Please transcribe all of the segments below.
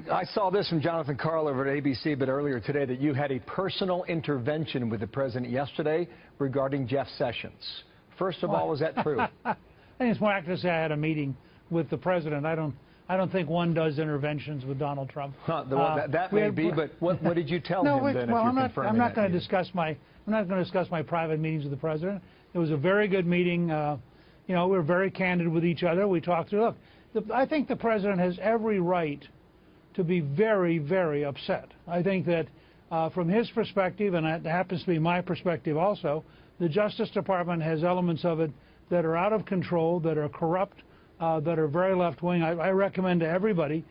I saw this from Jonathan Karl over at ABC, but earlier today that you had a personal intervention with the president yesterday regarding Jeff Sessions. First of all, is that true? I think it's more accurate to say I had a meeting with the president. I don't think one does interventions with Donald Trump. That may be, but what did you tell him then? Well, I'm not going to discuss my private meetings with the president. It was a very good meeting. You know, we were very candid with each other. We talked through. Look, I think the president has every right to be very, very upset. I think that from his perspective, and that happens to be my perspective also, the Justice Department has elements of it that are out of control, that are corrupt, that are very left-wing. I recommend to everybody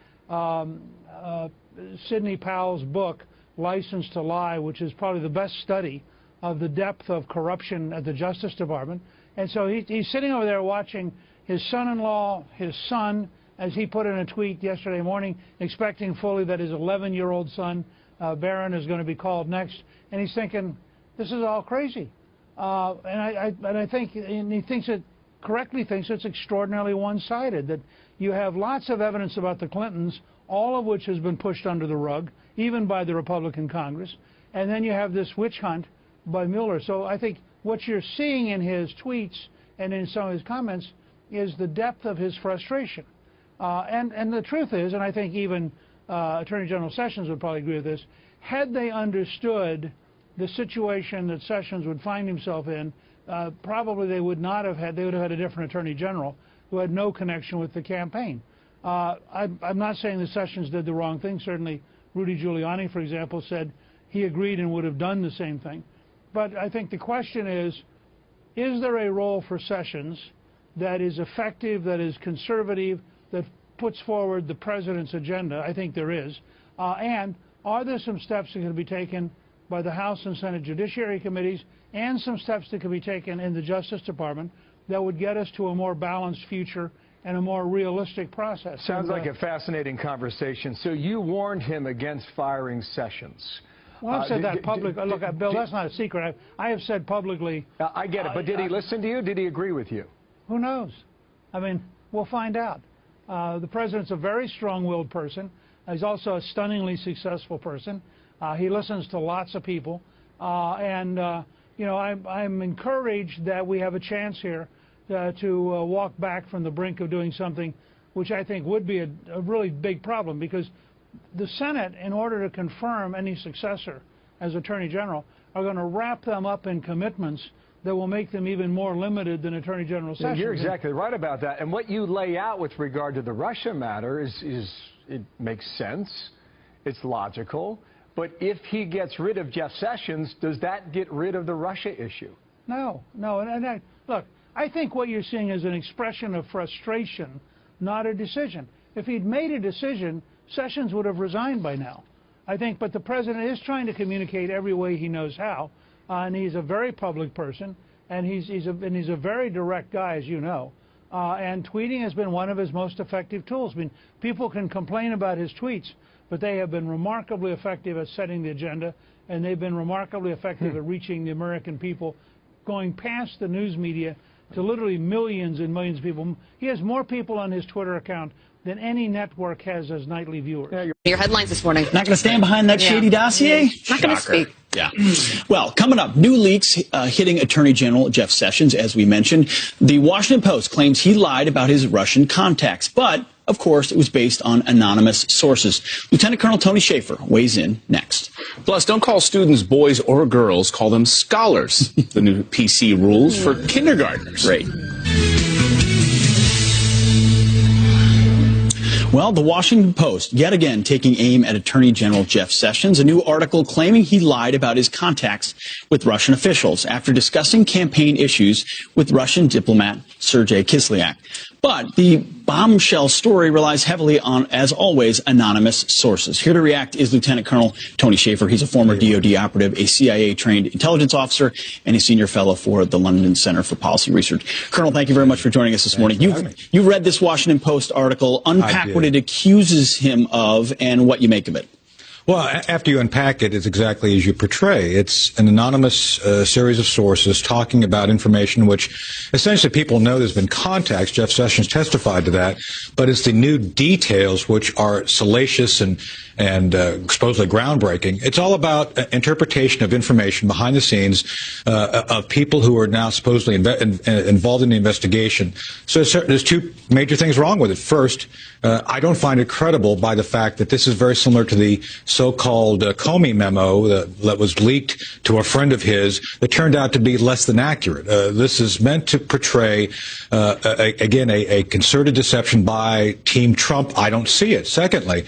Sidney Powell's book, License to Lie, which is probably the best study of the depth of corruption at the Justice Department. And so he's sitting over there watching his son-in-law, his son, as he put in a tweet yesterday morning, expecting fully that his 11-year-old son, Barron, is going to be called next. And he's thinking, this is all crazy. And he thinks it, correctly thinks it's extraordinarily one-sided, that you have lots of evidence about the Clintons, all of which has been pushed under the rug, even by the Republican Congress. And then you have this witch hunt by Mueller. So I think what you're seeing in his tweets and in some of his comments is the depth of his frustration. And the truth is, and I think even Attorney General Sessions would probably agree with this, had they understood the situation that Sessions would find himself in, probably they would have had a different Attorney General who had no connection with the campaign. I'm not saying that Sessions did the wrong thing. Certainly Rudy Giuliani, for example, said he agreed and would have done the same thing. But I think the question is there a role for Sessions that is effective, that is conservative, that puts forward the president's agenda? I think there is. And are there some steps that can be taken by the House and Senate Judiciary Committees and some steps that can be taken in the Justice Department that would get us to a more balanced future and a more realistic process? Sounds like a fascinating conversation. So you warned him against firing Sessions. Well, I've said that publicly. Look, Bill, that's not a secret. I have said publicly. I get it, but did he listen to you? Did he agree with you? Who knows? I mean, we'll find out. The president's a very strong-willed person. He's also a stunningly successful person. He listens to lots of people. You know, I'm encouraged that we have a chance here to walk back from the brink of doing something which I think would be a really big problem, because the Senate, in order to confirm any successor as Attorney General, are going to wrap them up in commitments that will make them even more limited than Attorney General Sessions. You're exactly right about that. And what you lay out with regard to the Russia matter it makes sense. It's logical. But if he gets rid of Jeff Sessions, does that get rid of the Russia issue? No. Look, I think what you're seeing is an expression of frustration, not a decision. If he'd made a decision, Sessions would have resigned by now, I think. But the president is trying to communicate every way he knows how, and he's a very public person, and he's a very direct guy, as you know. And tweeting has been one of his most effective tools. I mean, people can complain about his tweets, but they have been remarkably effective at setting the agenda, and they've been remarkably effective at reaching the American people, going past the news media to literally millions and millions of people. He has more people on his Twitter account than any network has as nightly viewers. Your headlines this morning. Not going to stand behind that shady dossier? Not going to speak. Yeah. Well, coming up, new leaks hitting Attorney General Jeff Sessions, as we mentioned. The Washington Post claims he lied about his Russian contacts, but, of course, it was based on anonymous sources. Lieutenant Colonel Tony Shaffer weighs in next. Plus, don't call students boys or girls, call them scholars. The new PC rules for kindergartners. Great. Well, the Washington Post, yet again, taking aim at Attorney General Jeff Sessions, a new article claiming he lied about his contacts with Russian officials after discussing campaign issues with Russian diplomat Sergei Kislyak. But the bombshell story relies heavily on, as always, anonymous sources. Here to react is Lieutenant Colonel Tony Shaffer. He's a former DOD operative, a CIA-trained intelligence officer, and a senior fellow for the London Center for Policy Research. Colonel, thank you very much for joining us this morning. You've read this Washington Post article. Unpack what it accuses him of and what you make of it. Well, after you unpack it, it's exactly as you portray. It's an anonymous series of sources talking about information which essentially people know there's been contacts. Jeff Sessions testified to that. But it's the new details which are salacious and supposedly groundbreaking. It's all about interpretation of information behind the scenes of people who are now supposedly involved in the investigation. So there's two major things wrong with it. First, I don't find it credible by the fact that this is very similar to the so-called Comey memo that was leaked to a friend of his that turned out to be less than accurate. This is meant to portray, again, a concerted deception by Team Trump. I don't see it. Secondly,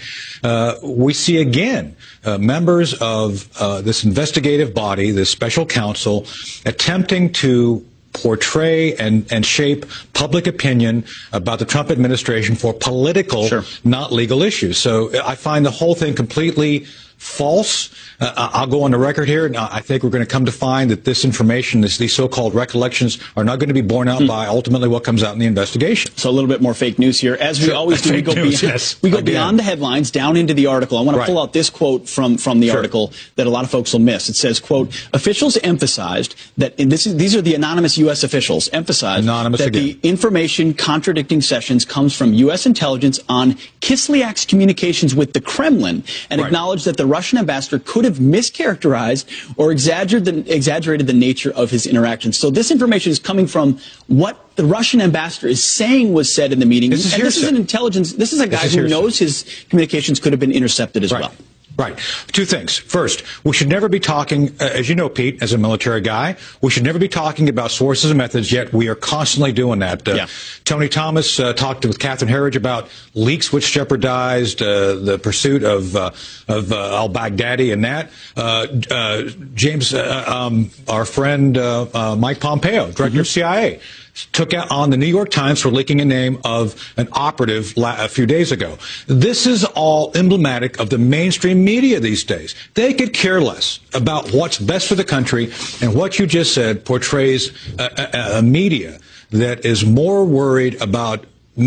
we see again members of this investigative body, this special counsel, attempting to portray and shape public opinion about the Trump administration for political, not legal issues. So I find the whole thing completely false. I'll go on the record here. And I think we're going to come to find that this information, these so-called recollections, are not going to be borne out by ultimately what comes out in the investigation. So a little bit more fake news here. As we always do, we go beyond the headlines, down into the article. I want to pull out this quote from the article that a lot of folks will miss. It says, quote, officials emphasized that, these are the anonymous U.S. officials, emphasized that the information contradicting Sessions comes from U.S. intelligence on Kislyak's communications with the Kremlin, and acknowledged that the Russian ambassador could have mischaracterized or exaggerated the nature of his interactions. So this information is coming from what the Russian ambassador is saying was said in the meeting. This is an intelligence. This is a guy who knows his communications could have been intercepted as well. Right. Two things. First, we should never be talking, as you know, Pete, as a military guy, we should never be talking about sources and methods, yet we are constantly doing that. Tony Thomas talked with Catherine Herridge about leaks which jeopardized the pursuit of al-Baghdadi and that. James, our friend Mike Pompeo, director of CIA, took out on the New York Times for leaking a name of an operative a few days ago. This is all emblematic of the mainstream media these days. They could care less about what's best for the country, and what you just said portrays a media that is more worried about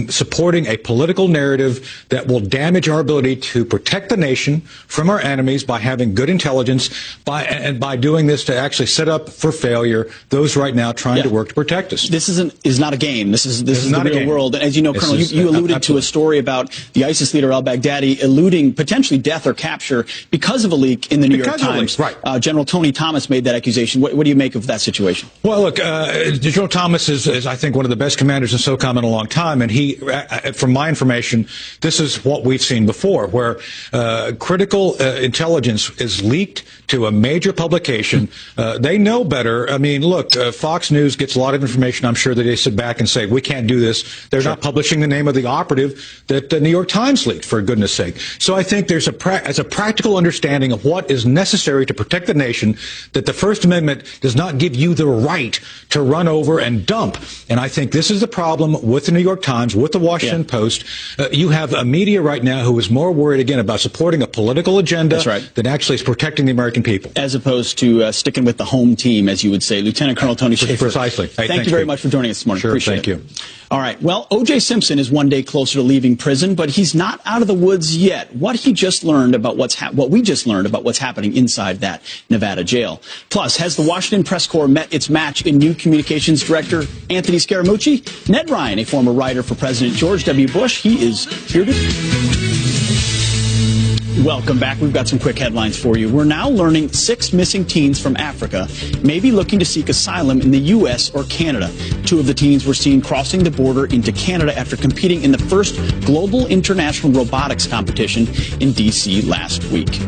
supporting a political narrative that will damage our ability to protect the nation from our enemies by having good intelligence, and by doing this to actually set up for failure those right now trying to work to protect us. This is not a game. This is the real world. And as you know, Colonel, you alluded to a story about the ISIS leader al-Baghdadi eluding potentially death or capture because of a leak in the New York Times. General Tony Thomas made that accusation. What do you make of that situation? Well, look, General Thomas is, I think, one of the best commanders in SOCOM in a long time, and he, from my information, this is what we've seen before, where critical intelligence is leaked to a major publication. They know better. I mean, look, Fox News gets a lot of information. I'm sure that they sit back and say, we can't do this. They're not publishing the name of the operative that the New York Times leaked, for goodness sake. So I think there's a practical understanding of what is necessary to protect the nation, that the First Amendment does not give you the right to run over and dump. And I think this is the problem with the New York Times, with the Washington Post. You have a media right now who is more worried, again, about supporting a political agenda than actually is protecting the American people. As opposed to sticking with the home team, as you would say. Lieutenant Colonel Tony Shaffer. Precisely. Hey, thank you very much for joining us this morning. Appreciate it. All right. Well, O.J. Simpson is one day closer to leaving prison, but he's not out of the woods yet. What we just learned about what's happening inside that Nevada jail. Plus, has the Washington Press Corps met its match in new communications director Anthony Scaramucci? Ned Ryan, a former writer for President George W. Bush, he is here to... Welcome back. We've got some quick headlines for you. We're now learning 6 missing teens from Africa may be looking to seek asylum in the U.S. or Canada. 2 of the teens were seen crossing the border into Canada after competing in the first global international robotics competition in D.C. last week.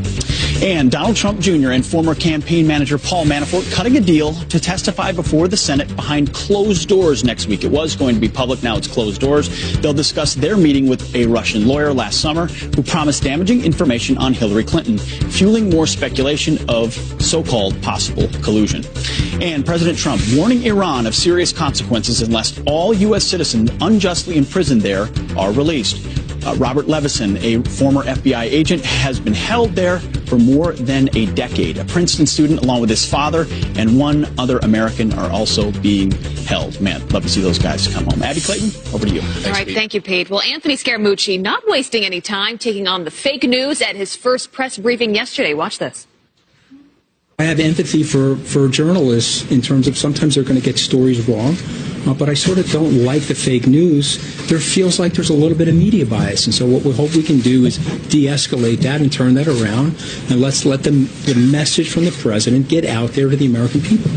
And Donald Trump Jr. and former campaign manager Paul Manafort cutting a deal to testify before the Senate behind closed doors next week. It was going to be public. Now it's closed doors. They'll discuss their meeting with a Russian lawyer last summer who promised damaging information on Hillary Clinton, fueling more speculation of so-called possible collusion. And President Trump warning Iran of serious consequences unless all U.S. citizens unjustly imprisoned there are released. Robert Levison, a former FBI agent, has been held there for more than a decade. A Princeton student, along with his father and one other American, are also being held. Man, love to see those guys come home. Abby Clayton, over to you. All right, thank you, Pete. Well, Anthony Scaramucci not wasting any time, taking on the fake news at his first press briefing yesterday. Watch this. I have empathy for journalists in terms of sometimes they're going to get stories wrong, but I sort of don't like the fake news. There feels like there's a little bit of media bias, and so what we hope we can do is de-escalate that and turn that around, and let's let the message from the president get out there to the American people.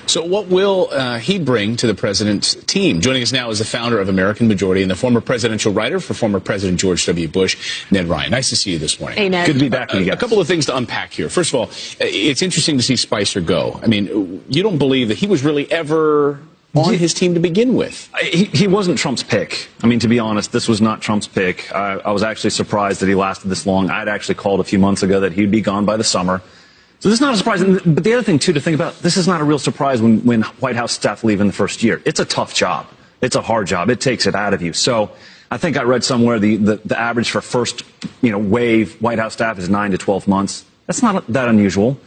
So what will he bring to the president's team? Joining us now is the founder of American Majority and the former presidential writer for former President George W. Bush, Ned Ryan. Nice to see you this morning. Hey, Ned. Good to be back with you guys. A couple of things to unpack here. First of all, it's interesting to see Spicer go. I mean, you don't believe that he was really ever on his team to begin with. He wasn't Trump's pick. I mean, to be honest, this was not Trump's pick. I was actually surprised that he lasted this long. I'd actually called a few months ago that he'd be gone by the summer. So this is not a surprise. But the other thing, too, to think about, this is not a real surprise when White House staff leave in the first year. It's a tough job. It's a hard job. It takes it out of you. So I think I read somewhere the average for first wave White House staff is 9 to 12 months. That's not that unusual.